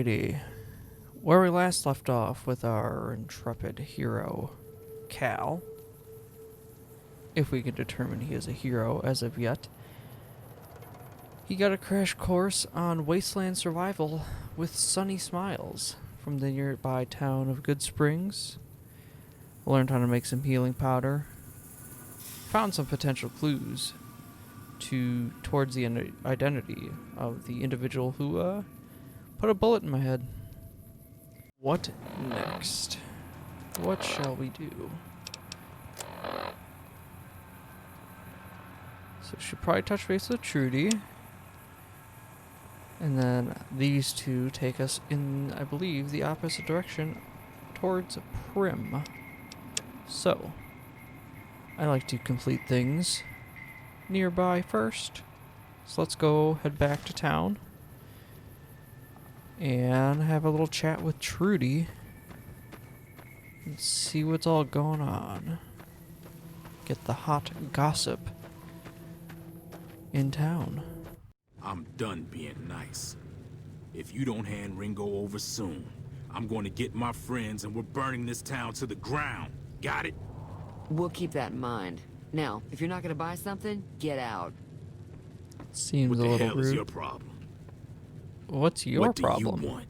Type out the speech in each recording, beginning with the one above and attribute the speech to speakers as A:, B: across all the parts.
A: Alrighty. Where we last left off with our intrepid hero, Cal, if we can determine he is a hero as of yet, he got a crash course on wasteland survival with sunny smiles from the nearby town of Goodsprings. Learned how to make some healing powder. Found some potential clues towards the identity of the individual who put a bullet in my head. What next? What shall we do? So should probably touch base with Trudy. And then these two take us in, I believe, the opposite direction towards Prim. So, I like to complete things nearby first. So let's go head back to town and have a little chat with Trudy and see what's all going on. Get the hot gossip in town.
B: I'm done being nice. If you don't hand Ringo over soon, I'm going to get my friends and we're burning this town to the ground. Got it?
C: We'll keep that in mind. Now, if you're not gonna buy something, get out.
A: Seems
B: What
A: a
B: the
A: little
B: hell
A: rude.
B: is your problem?
A: What's your
B: What do
A: problem?
B: you want?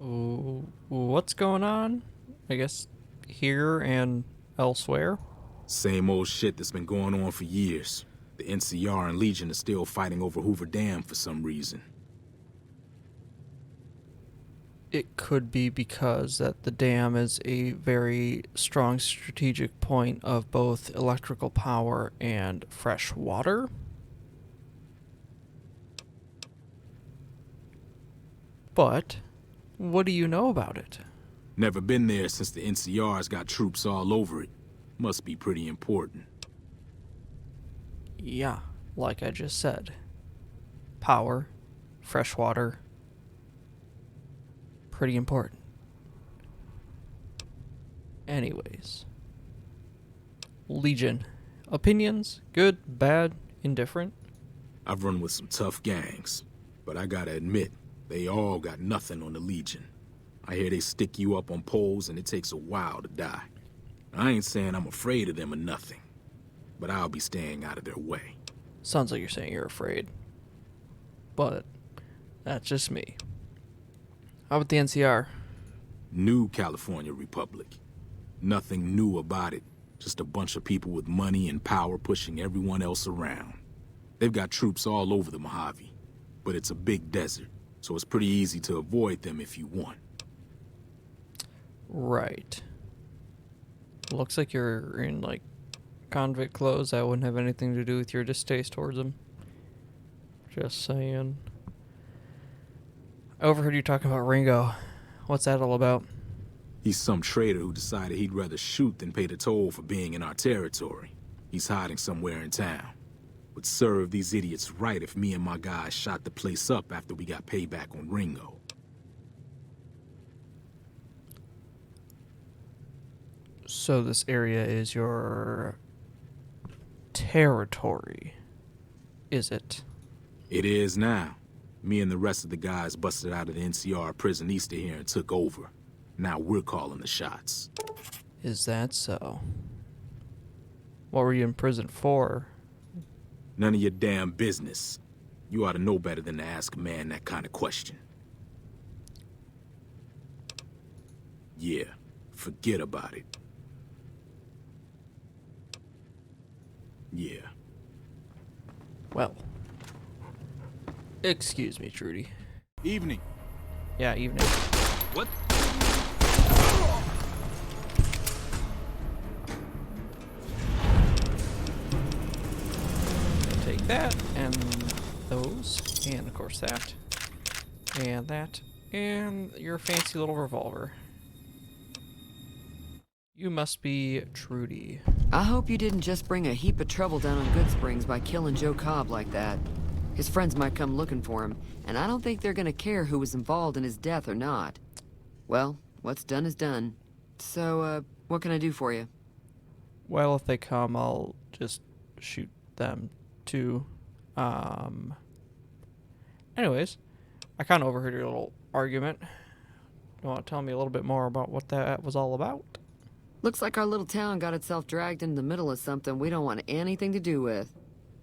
A: Oh, what's going on? I guess here and elsewhere.
B: Same old shit that's been going on for years. The NCR and Legion are still fighting over Hoover Dam for some reason.
A: It could be because that the dam is a very strong strategic point of both electrical power and fresh water. But what do you know about it?
B: Never been there since the NCR's got troops all over it. Must be pretty important.
A: Yeah, like I just said. Power, fresh water, pretty important. Anyways. Legion. Opinions? Good, bad, indifferent?
B: I've run with some tough gangs, but I gotta admit, they all got nothing on the Legion. I hear they stick you up on poles and it takes a while to die. I ain't saying I'm afraid of them or nothing, but I'll be staying out of their way.
A: Sounds like you're saying you're afraid. But that's just me. How about the NCR?
B: New California Republic. Nothing new about it. Just a bunch of people with money and power pushing everyone else around. They've got troops all over the Mojave, but it's a big desert, so it's pretty easy to avoid them if you want.
A: Right. Looks like you're in, like, convict clothes. That wouldn't have anything to do with your distaste towards them. Just saying. I overheard you talking about Ringo. What's that all about?
B: He's some traitor who decided he'd rather shoot than pay the toll for being in our territory. He's hiding somewhere in town. Would serve these idiots right if me and my guys shot the place up after we got payback on Ringo.
A: So this area is your territory, is it?
B: It is now. Me and the rest of the guys busted out of the NCR prison east of here and took over. Now we're calling the shots.
A: Is that so? What were you in prison for?
B: None of your damn business. You ought to know better than to ask a man that kind of question. Yeah, forget about it. Yeah.
A: Well. Excuse me, Trudy.
B: Evening.
A: Yeah, evening.
B: What?
A: Take that, and those, and of course that, and that, and your fancy little revolver. You must be Trudy.
C: I hope you didn't just bring a heap of trouble down on Goodsprings by killing Joe Cobb like that. His friends might come looking for him, and I don't think they're gonna care who was involved in his death or not. Well, what's done is done. So, what can I do for you?
A: Well, if they come, I'll just shoot them too. Anyways, I kind of overheard your little argument. You want to tell me a little bit more about what that was all about?
C: Looks like our little town got itself dragged into the middle of something we don't want anything to do with.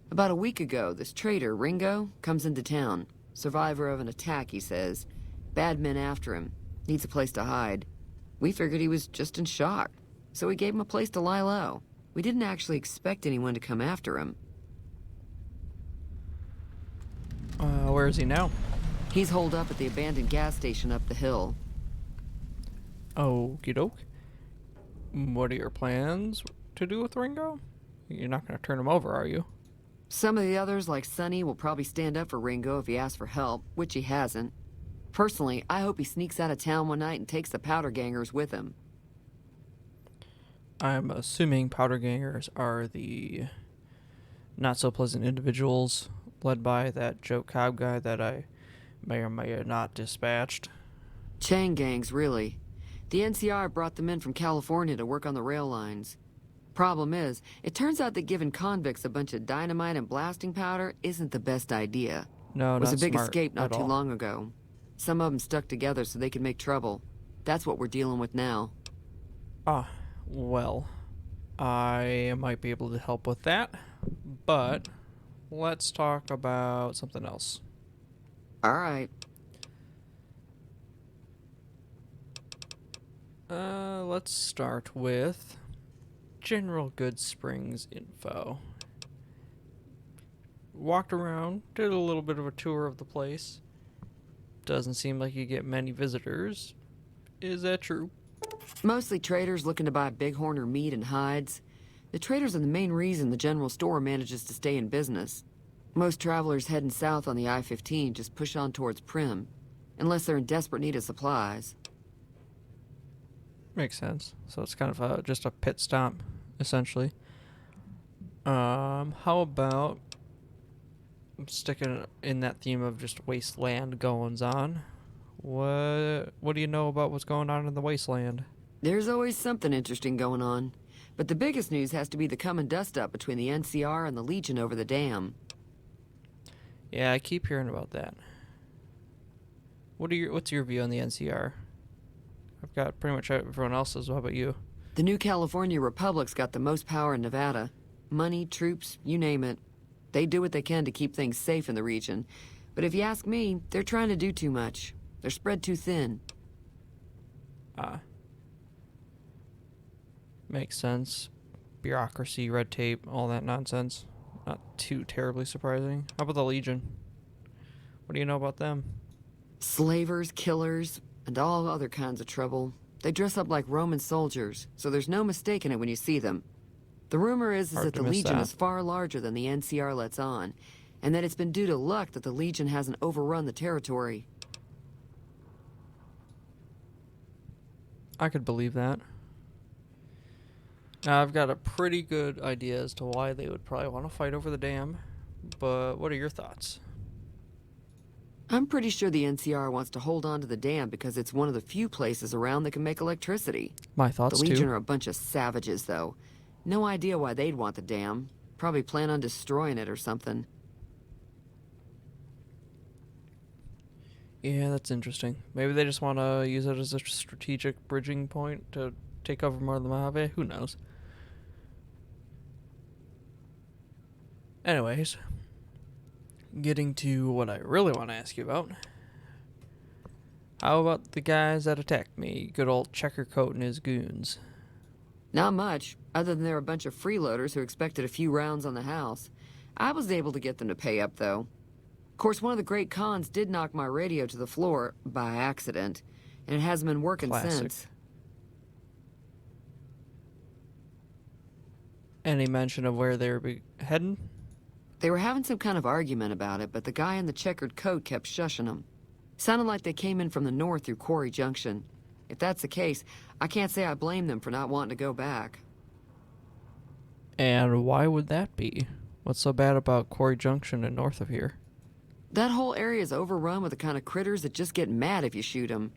C: About a week ago, this trader, Ringo, comes into town. Survivor of an attack, he says. Bad men after him. Needs a place to hide. We figured he was just in shock, so we gave him a place to lie low. We didn't actually expect anyone to come after him.
A: Where is he now?
C: He's holed up at the abandoned gas station up the hill.
A: Okie doke. What are your plans to do with Ringo? You're not going to turn him over, are you?
C: Some of the others, like Sonny, will probably stand up for Ringo if he asks for help, which he hasn't. Personally, I hope he sneaks out of town one night and takes the powder gangers with him.
A: I'm assuming powder gangers are the not so pleasant individuals led by that Joe Cobb guy that I may or may have not dispatched.
C: Chain gangs, really. The NCR brought them in from California to work on the rail lines. Problem is, it turns out that giving convicts a bunch of dynamite and blasting powder isn't the best idea.
A: No,
C: It was
A: not
C: a big
A: smart
C: escape not
A: at
C: too
A: all.
C: long ago. Some of them stuck together so they could make trouble. That's what we're dealing with now.
A: Well, I might be able to help with that, but let's talk about something else.
C: All right.
A: Let's start with general Goodsprings info. Walked around, did a little bit of a tour of the place. Doesn't seem like you get many visitors. Is that true?
C: Mostly traders looking to buy bighorn or meat and hides. The traders are the main reason the general store manages to stay in business. Most travelers heading south on the I-15 just push on towards Prim, unless they're in desperate need of supplies.
A: Makes sense. So it's kind of just a pit stop, essentially. How about sticking in that theme of just wasteland goings on? What do you know about what's going on in the wasteland?
C: There's always something interesting going on. But the biggest news has to be the coming dust-up between the NCR and the Legion over the dam.
A: Yeah, I keep hearing about that. What's your view on the NCR? I've got pretty much everyone else's. What about you?
C: The new California Republic's got the most power in Nevada. Money, troops, you name it. They do what they can to keep things safe in the region. But if you ask me, they're trying to do too much. They're spread too thin.
A: Makes sense. Bureaucracy, red tape, all that nonsense. Not too terribly surprising. How about the Legion? What do you know about them?
C: Slavers, killers, and all other kinds of trouble. They dress up like Roman soldiers, so there's no mistaking it when you see them. The rumor is
A: Hard
C: that
A: to
C: the
A: miss
C: Legion
A: that.
C: is far larger than the NCR lets on, and that it's been due to luck that the Legion hasn't overrun the territory.
A: I could believe that. Now, I've got a pretty good idea as to why they would probably want to fight over the dam, but what are your thoughts?
C: I'm pretty sure the NCR wants to hold on to the dam because it's one of the few places around that can make electricity.
A: My
C: The
A: thoughts
C: Legion
A: too.
C: are a bunch of savages, though. No idea why they'd want the dam. Probably plan on destroying it or something.
A: Yeah, that's interesting. Maybe they just want to use it as a strategic bridging point to take over more of the Mojave. Who knows? Anyways, getting to what I really want to ask you about. How about the guys that attacked me? Good old Checkercoat and his goons.
C: Not much, other than they're a bunch of freeloaders who expected a few rounds on the house. I was able to get them to pay up, though. Of course, one of the great cons did knock my radio to the floor by accident, and it hasn't been working
A: Classic.
C: since.
A: Any mention of where they were heading?
C: They were having some kind of argument about it, but the guy in the checkered coat kept shushing them. Sounded like they came in from the north through Quarry Junction. If that's the case, I can't say I blame them for not wanting to go back.
A: And why would that be? What's so bad about Quarry Junction and north of here?
C: That whole area is overrun with the kind of critters that just get mad if you shoot them.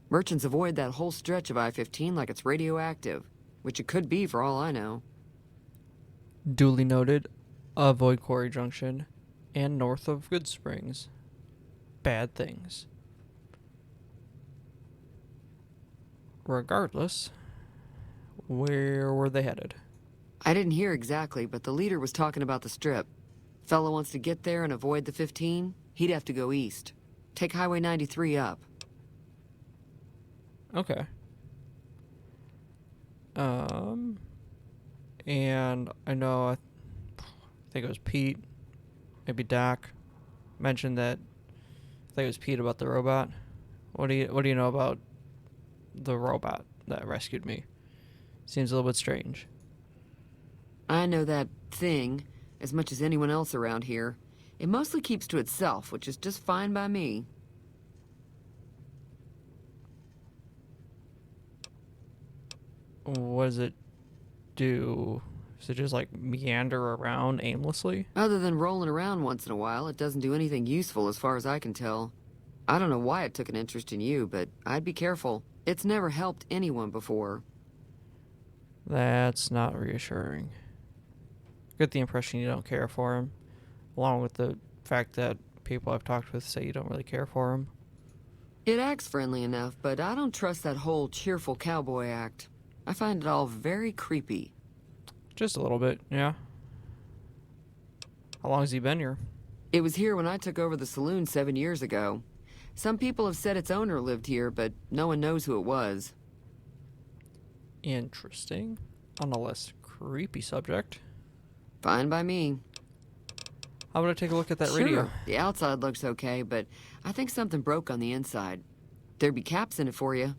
C: Merchants avoid that whole stretch of I-15 like it's radioactive, which it could be for all I know.
A: Duly noted. Avoid Quarry Junction and north of Goodsprings. bad things. Regardless, where were they headed?
C: I didn't hear exactly, but the leader was talking about the Strip. Fella wants to get there and avoid the 15, he'd have to go east. Take Highway 93 up.
A: Okay. And I know, I think it was Pete, maybe Doc, mentioned that, I think it was Pete about the robot. What do you know about the robot that rescued me? Seems a little bit strange.
C: I know that thing as much as anyone else around here. It mostly keeps to itself, which is just fine by me.
A: What does it do? Does it just like meander around aimlessly?
C: Other than rolling around once in a while, it doesn't do anything useful as far as I can tell. I don't know why it took an interest in you, but I'd be careful. It's never helped anyone before.
A: That's not reassuring. Get the impression you don't care for him, along with the fact that people I've talked with say you don't really care for him.
C: It acts friendly enough, but I don't trust that whole cheerful cowboy act. I find it all very creepy.
A: Just a little bit, yeah. How long has he been here?
C: It was here when I took over the saloon 7 years ago. Some people have said its owner lived here, but no one knows who it was.
A: Interesting. On a less creepy subject,
C: Fine by me.
A: how about I take a look at that
C: Sure,
A: radio?
C: the outside looks okay, but I think something broke on the inside. There'd be caps in it for you.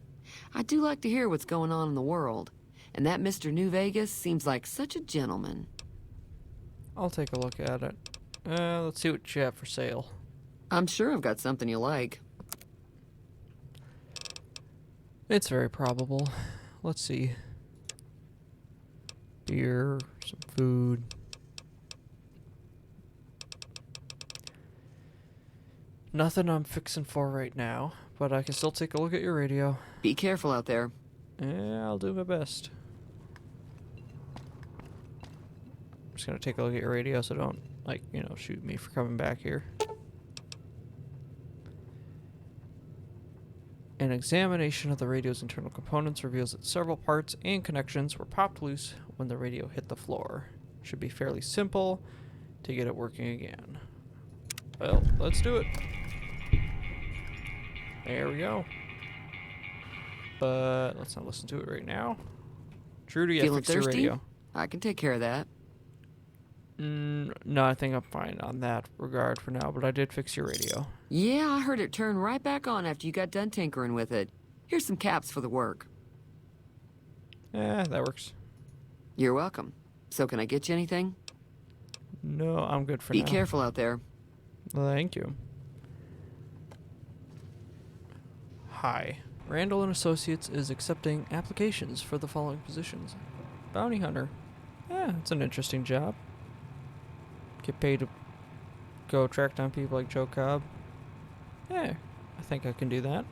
C: I do like to hear what's going on in the world. And that Mr. New Vegas seems like such a gentleman.
A: I'll take a look at it. Let's see what you have for sale.
C: I'm sure I've got something you like.
A: It's very probable. Let's see. Beer, some food. Nothing I'm fixing for right now, but I can still take a look at your radio.
C: Be careful out there.
A: Yeah, I'll do my best. I'm just gonna take a look at your radio so don't, shoot me for coming back here. An examination of the radio's internal components reveals that several parts and connections were popped loose when the radio hit the floor. Should be fairly simple to get it working again. Well, let's do it. There we go. But let's not listen to it right now. Trudy, I
C: Feeling
A: fixed your
C: thirsty?
A: radio.
C: I can take care of that.
A: No, I think I'm fine on that regard for now, but I did fix your radio.
C: Yeah, I heard it turn right back on after you got done tinkering with it. Here's some caps for the work.
A: That works.
C: You're welcome. So can I get you anything?
A: No, I'm good for
C: Be
A: now.
C: careful out there.
A: Thank you. Hi. Randall and Associates is accepting applications for the following positions. Bounty hunter. Yeah, it's an interesting job. Get paid to go track down people like Joe Cobb. Yeah, I think I can do that.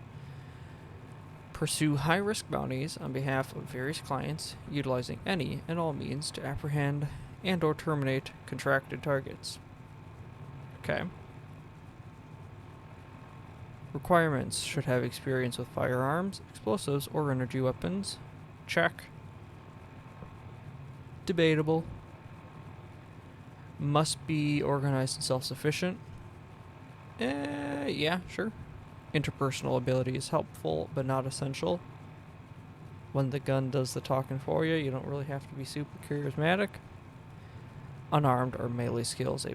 A: Pursue high-risk bounties on behalf of various clients, utilizing any and all means to apprehend and or terminate contracted targets. Okay. Requirements: should have experience with firearms, explosives, or energy weapons. Check. Debatable. Must be organized and self-sufficient. Yeah, sure. Interpersonal ability is helpful, but not essential. When the gun does the talking for you, you don't really have to be super charismatic. Unarmed or melee skills, A+.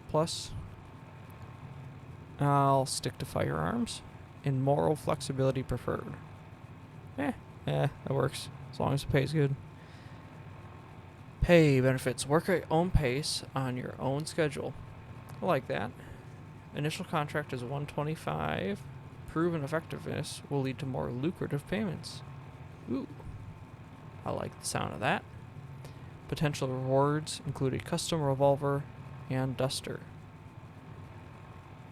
A: I'll stick to firearms. And moral flexibility preferred. That works, as long as the pay's good. Pay benefits: work at your own pace on your own schedule. I like that. Initial contract is $125. Proven effectiveness will lead to more lucrative payments. Ooh, I like the sound of that. Potential rewards include a custom revolver and duster.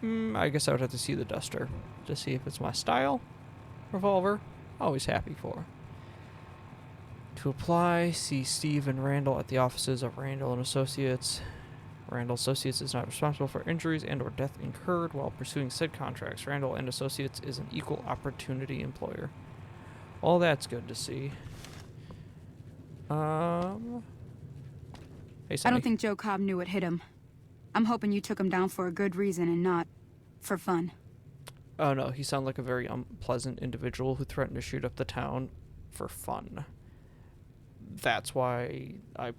A: I guess I would have to see the duster to see if it's my style. Revolver, always happy for. To apply, see Steve and Randall at the offices of Randall and Associates. Randall Associates is not responsible for injuries and or death incurred while pursuing said contracts. Randall and Associates is an equal opportunity employer. All that's good to see. Hey,
D: I
A: Sonny.
D: don't think Joe Cobb knew what hit him. I'm hoping you took him down for a good reason and not for fun.
A: Oh no, he sounded like a very unpleasant individual who threatened to shoot up the town for fun. That's why I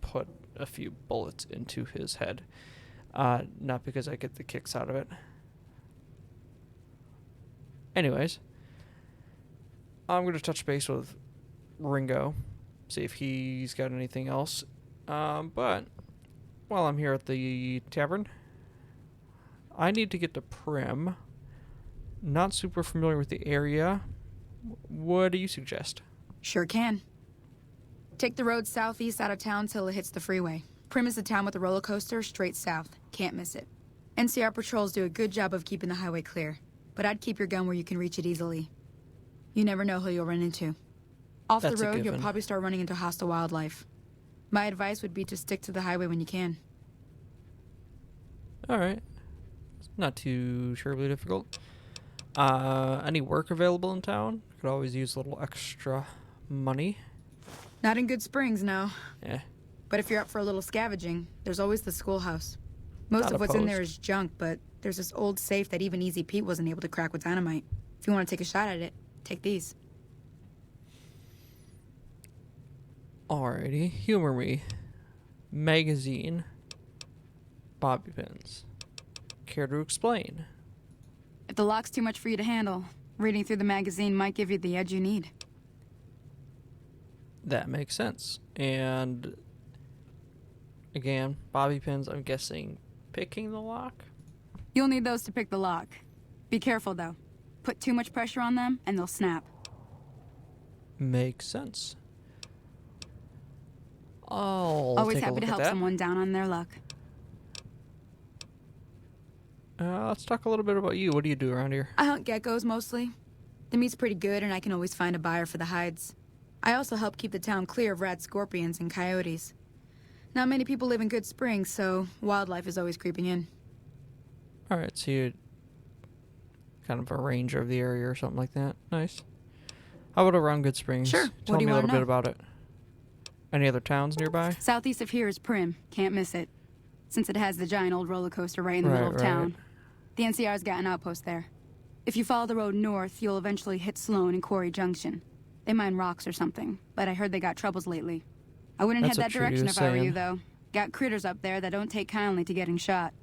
A: put a few bullets into his head. Not because I get the kicks out of it. Anyways, I'm going to touch base with Ringo, see if he's got anything else. But while I'm here at the tavern, I need to get to Prim. Not super familiar with the area. What do you suggest?
D: Sure can. Take the road southeast out of town till it hits the freeway. Prim is the town with the roller coaster straight south. Can't miss it. NCR patrols do a good job of keeping the highway clear, but I'd keep your gun where you can reach it easily. You never know who you'll run into. Off
A: That's
D: the
A: a
D: road, you'll
A: given.
D: probably start running into hostile wildlife. My advice would be to stick to the highway when you can.
A: Alright. Not too terribly difficult. Any work available in town? Could always use a little extra money.
D: Not in Goodsprings, no.
A: Yeah.
D: But if you're up for a little scavenging, there's always the schoolhouse. Most
A: Not
D: of what's in there
A: opposed.
D: is junk, but there's this old safe that even Easy Pete wasn't able to crack with dynamite. If you want to take a shot at it, take these.
A: Alrighty. Humor me. Magazine. Bobby pins. Care to explain?
D: If the lock's too much for you to handle, reading through the magazine might give you the edge you need.
A: That makes sense. And again, bobby pins, I'm guessing picking the lock?
D: You'll need those to pick the lock. Be careful, though. Put too much pressure on them, and they'll snap.
A: Makes sense. I'll
D: Always
A: take a
D: happy
A: look
D: to
A: at
D: help
A: that.
D: someone down on their luck.
A: Let's talk a little bit about you. What do you do around here?
D: I hunt geckos, mostly. The meat's pretty good, and I can always find a buyer for the hides. I also help keep the town clear of rat scorpions and coyotes. Not many people live in Goodsprings, so wildlife is always creeping in.
A: Alright, so you're kind of a ranger of the area or something like that. Nice. How about around Goodsprings?
D: Sure.
A: Tell
D: What do
A: me
D: you
A: a little
D: wanna
A: bit
D: know?
A: about it. Any other towns nearby?
D: Southeast of here is Prim. Can't miss it. Since it has the giant old roller coaster right in the middle of
A: Right.
D: town. The NCR's got an outpost there. If you follow the road north, you'll eventually hit Sloan and Quarry Junction. They mine rocks or something, but I heard they got troubles lately. I wouldn't
A: That's
D: head
A: what
D: that direction
A: Trudy
D: if
A: was
D: I were you,
A: saying.
D: though. Got critters up there that don't take kindly to getting shot.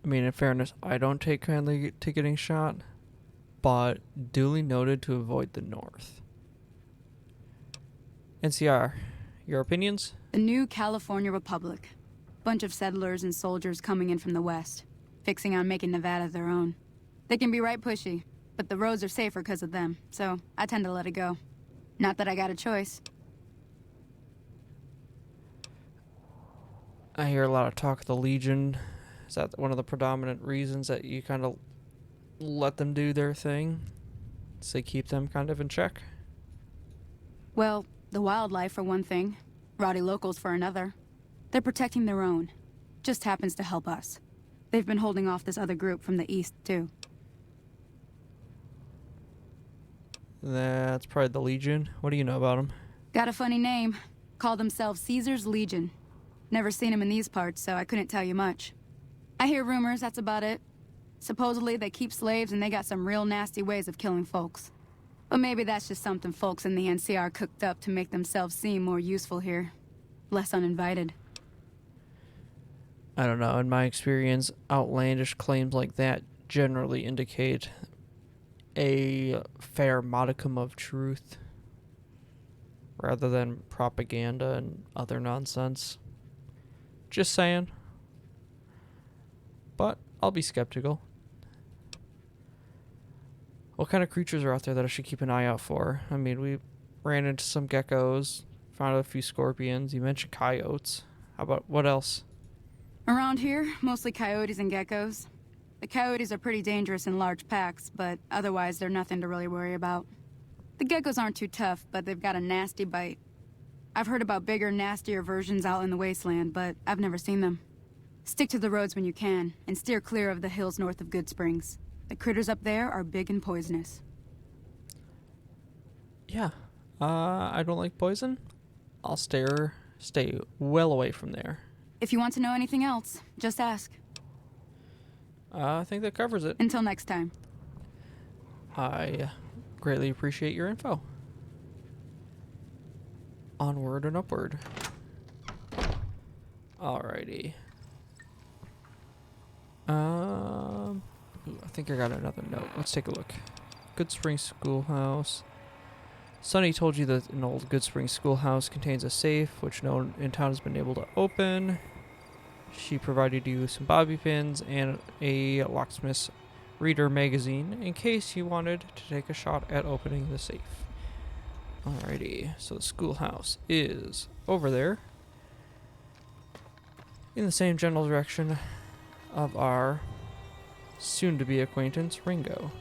A: I mean, in fairness, I don't take kindly to getting shot, but duly noted to avoid the north. NCR, your opinions?
D: The new California Republic. Bunch of settlers and soldiers coming in from the west, fixing on making Nevada their own. They can be right pushy, but the roads are safer because of them, so I tend to let it go. Not that I got a choice.
A: I hear a lot of talk of the Legion. Is that one of the predominant reasons that you kind of let them do their thing? So they keep them kind of in check?
D: Well, the wildlife for one thing, rowdy locals for another. They're protecting their own. Just happens to help us. They've been holding off this other group from the east, too.
A: That's probably the Legion. What do you know about them?
D: Got a funny name. Call themselves Caesar's Legion. Never seen them in these parts, so I couldn't tell you much. I hear rumors, that's about it. Supposedly they keep slaves and they got some real nasty ways of killing folks. But maybe that's just something folks in the NCR cooked up to make themselves seem more useful here. Less uninvited.
A: I don't know. In my experience, outlandish claims like that generally indicate a fair modicum of truth rather than propaganda and other nonsense. Just saying. But I'll be skeptical. What kind of creatures are out there that I should keep an eye out for? I mean, we ran into some geckos, found a few scorpions. You mentioned coyotes. How about what else?
D: Around here, mostly coyotes and geckos. The coyotes are pretty dangerous in large packs, but otherwise they're nothing to really worry about. The geckos aren't too tough, but they've got a nasty bite. I've heard about bigger, nastier versions out in the wasteland, but I've never seen them. Stick to the roads when you can, and steer clear of the hills north of Goodsprings. The critters up there are big and poisonous.
A: Yeah. I don't like poison. I'll stay well away from there.
D: If you want to know anything else, just ask.
A: I think that covers it.
D: Until next time.
A: I greatly appreciate your info. Onward and upward. Alrighty. I think I got another note. Let's take a look. Goodsprings Schoolhouse. Sonny told you that an old Goodsprings Schoolhouse contains a safe, which no one in town has been able to open. She provided you some bobby pins and a locksmith's reader magazine in case you wanted to take a shot at opening the safe. Alrighty, so the schoolhouse is over there in the same general direction of our soon-to-be acquaintance, Ringo.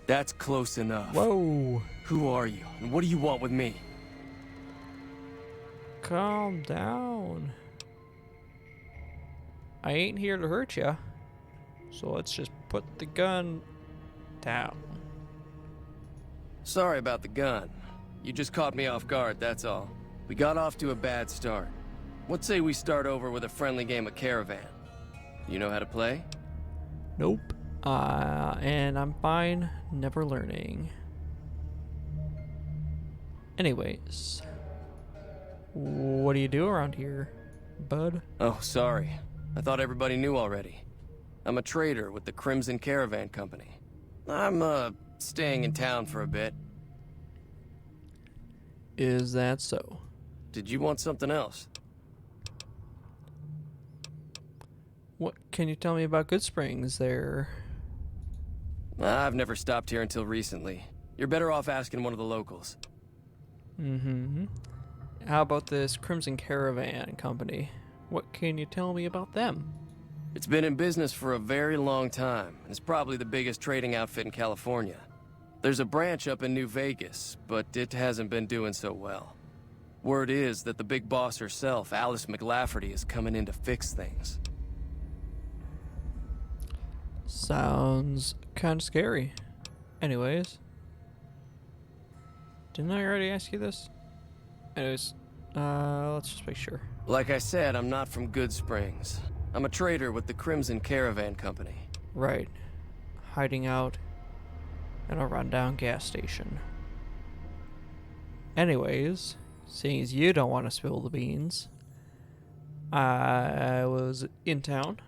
E: That's close enough.
A: Whoa!
E: Who are you, and what do you want with me?
A: Calm down. I ain't here to hurt ya, so let's just put the gun down.
E: Sorry about the gun. You just caught me off guard, that's all. We got off to a bad start. Let's say we start over with a friendly game of Caravan. You know how to play?
A: Nope. And I'm fine never learning. Anyways, what do you do around here, bud?
E: Oh, sorry. I thought everybody knew already. I'm a trader with the Crimson Caravan Company. I'm, staying in town for a bit.
A: Is that so?
E: Did you want something else?
A: What can you tell me about Goodsprings there?
E: I've never stopped here until recently. You're better off asking one of the locals.
A: Mm-hmm. How about this Crimson Caravan Company? What can you tell me about them?
E: It's been in business for a very long time, and it's probably the biggest trading outfit in California. There's a branch up in New Vegas, but it hasn't been doing so well. Word is that the big boss herself, Alice McLafferty, is coming in to fix things.
A: Sounds kind of scary. Anyways. Didn't I already ask you this? Anyways, let's just make sure.
E: Like I said, I'm not from Goodsprings. I'm a trader with the Crimson Caravan Company.
A: Right. Hiding out in a rundown gas station. Anyways, seeing as you don't want to spill the beans, I was in town,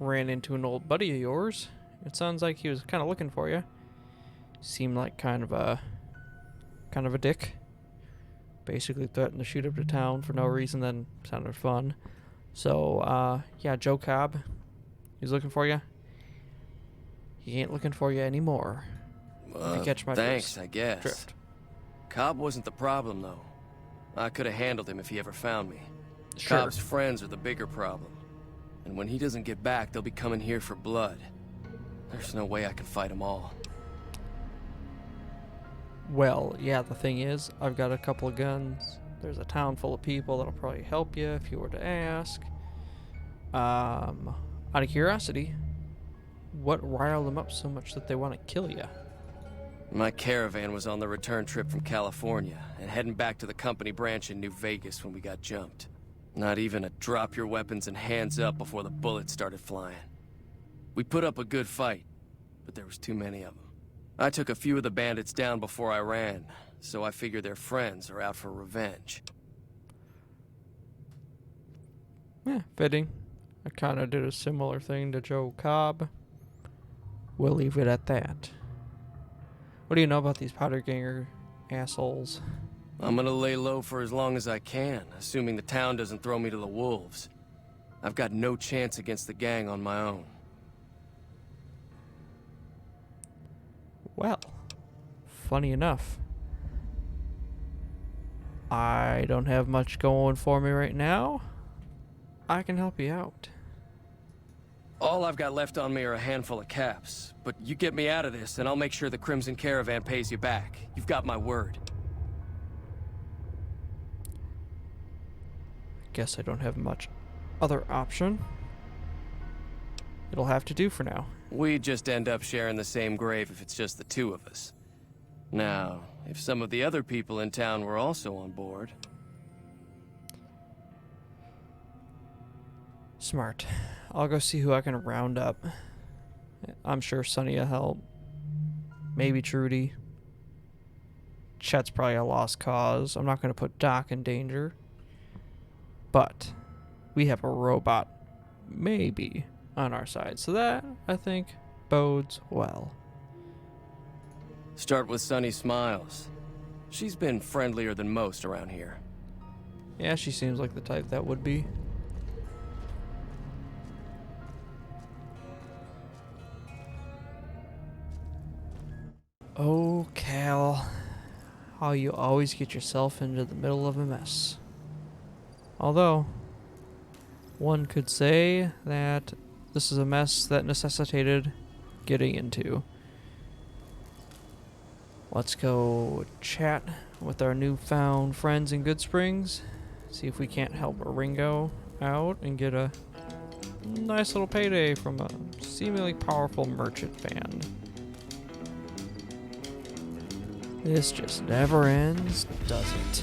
A: ran into an old buddy of yours. It sounds like he was kind of looking for you. Seemed like kind of a dick. Basically threatened to shoot up to town for no reason, then sounded fun. So, yeah, Joe Cobb, he's looking for you. He ain't looking for you anymore. If you catch my
E: thanks, I guess.
A: drift.
E: Cobb wasn't the problem, though. I could have handled him if he ever found me.
A: Sure.
E: Cobb's friends are the bigger problem. And when he doesn't get back, they'll be coming here for blood. There's no way I can fight them all.
A: Well, yeah, the thing is, I've got a couple of guns. There's a town full of people that'll probably help you if you were to ask. Out of curiosity, what riled them up so much that they want to kill you?
E: My caravan was on the return trip from California and heading back to the company branch in New Vegas when we got jumped. Not even a drop your weapons and hands up before the bullets started flying. We put up a good fight, but there was too many of them. I took a few of the bandits down before I ran, so I figure their friends are out for revenge.
A: Yeah, fitting. I kind of did a similar thing to Joe Cobb. We'll leave it at that. What do you know about these powder ganger assholes?
E: I'm gonna lay low for as long as I can, assuming the town doesn't throw me to the wolves. I've got no chance against the gang on my own.
A: Well, funny enough, I don't have much going for me right now. I can help you out.
E: All I've got left on me are a handful of caps, but you get me out of this and I'll make sure the Crimson Caravan pays you back. You've got my word.
A: Guess I don't have much other option. It'll have to do for now.
E: We just end up sharing the same grave if it's just the two of us. Now, if some of the other people in town were also on board...
A: Smart. I'll go see who I can round up. I'm sure Sonny will help. Maybe Trudy. Chet's probably a lost cause. I'm not going to put Doc in danger. But we have a robot, maybe, on our side. So that, I think, bodes well.
E: Start with Sunny Smiles. She's been friendlier than most around here.
A: Yeah, she seems like the type that would be. Oh, Cal. How you always get yourself into the middle of a mess. Although, one could say that this is a mess that necessitated getting into. Let's go chat with our newfound friends in Goodsprings. See if we can't help Ringo out and get a nice little payday from a seemingly powerful merchant band. This just never ends, does it?